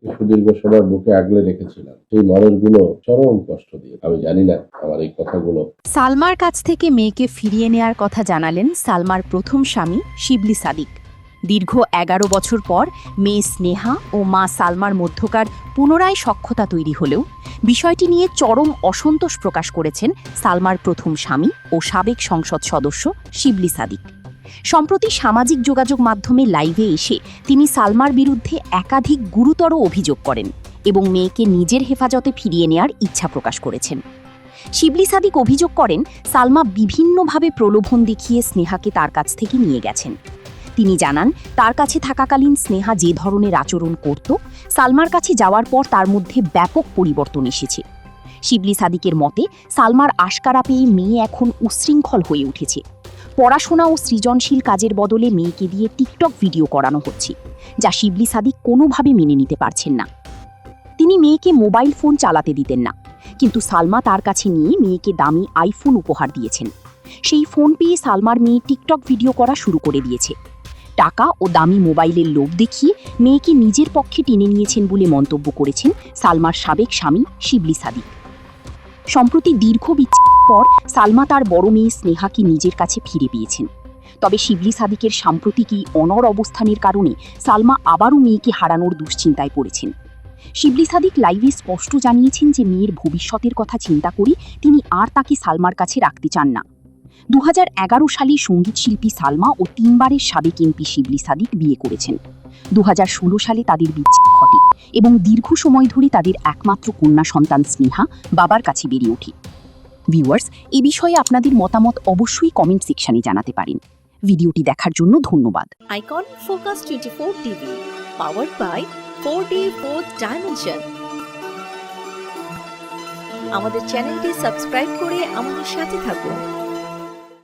সুদীর্ঘ সময় বুকে আগলে রেখেছিলাম। সেই মানুষগুলো চরম কষ্ট দিয়ে। আমি জানি না আমার এই কথাগুলো। সালমার কাছ থেকে মেয়েকে ফিরিয়ে নেয়ার কথা জানালেন সালমার প্রথম স্বামী শিবলি সাদিক। দীর্ঘ ১১ বছর পর মেয়ে স্নেহা ও মা সালমার মধ্যকার পুনরায় সখ্যতা তৈরি হলেও বিষয়টি নিয়ে চরম অসন্তোষ প্রকাশ করেছেন সালমার প্রথম স্বামী ও সাবেক সংসদ সদস্য শিবলি সাদিক। সম্প্রতি সামাজিক যোগাযোগ মাধ্যমে লাইভে এসে তিনি সালমার বিরুদ্ধে একাধিক গুরুতর অভিযোগ করেন এবং মেয়েকে নিজের হেফাজতে ফিরিয়ে নেয়ার ইচ্ছা প্রকাশ করেছেন। শিবলি সাদিক অভিযোগ করেন সালমা বিভিন্নভাবে প্রলোভন দেখিয়ে স্নেহাকে তার কাছ থেকে নিয়ে গেছেন। তিনি জানান তার কাছে থাকাকালীন স্নেহা যে ধরনের আচরণ করত, সালমার কাছে যাওয়ার পর তার মধ্যে ব্যাপক পরিবর্তন এসেছে। শিবলি সাদিকের মতে সালমার আশকারা পেয়ে মেয়ে এখন উচ্ছৃঙ্খল হয়ে উঠেছে। পড়াশোনা ও সৃজনশীল কাজের বদলে মেয়েকে দিয়ে টিকটক ভিডিও করানো হচ্ছে, যা শিবলি সাদিক কোনোভাবে মেনে নিতে পারছেন না। তিনি মেয়েকে মোবাইল ফোন চালাতে দিতেন না, কিন্তু সালমা তার কাছে নিয়ে মেয়েকে দামি আইফোন উপহার দিয়েছেন। সেই ফোন পেয়ে সালমার মেয়ে টিকটক ভিডিও করা শুরু করে দিয়েছে। টাকা ও দামি মোবাইলের লোভ দেখিয়ে মেয়েকে নিজের পক্ষে টেনে নিয়েছেন বলে মন্তব্য করেছেন সালমার সাবেক স্বামী শিবলি সাদিক। সম্প্রতি দীর্ঘ বিচ্ছেদের পর সালমা তার বড় মেয়ে স্নেহাকে নিজের কাছে ফিরে পেয়েছেন। তবে শিবলি সাদিকের সাম্প্রতিকই অনড় অবস্থানের কারণে সালমা আবারও মেয়েকে হারানোর দুশ্চিন্তায় পড়েছেন। শিবলি সাদিক লাইভে স্পষ্ট জানিয়েছেন যে মেয়ের ভবিষ্যতের কথা চিন্তা করে তিনি আর তাকে সালমার কাছে রাখতে চান না। ২০১১ সালে সঙ্গীতশিল্পী সালমা ও ৩ বারের সাবেক এমপি শিবলি সাদিক বিয়ে করেছেন। ২০১৬ সালে তাদের বিচ্ছেদ ঘটে এবং দীর্ঘ সময় ধরে তাদের একমাত্র কন্যা সন্তান স্নেহা বাবার কাছে বেড়ে ওঠে। ভিউয়ার্স, এ বিষয়ে আপনাদের মতামত অবশ্যই কমেন্ট সেকশনে জানাতে পারেন। ভিডিওটি দেখার জন্য ধন্যবাদ। Icon focus 24 TV, powered by 4D Fourth Dimension। আমাদের চ্যানেলটি সাবস্ক্রাইব করে আমাদের সাথে থাকুন।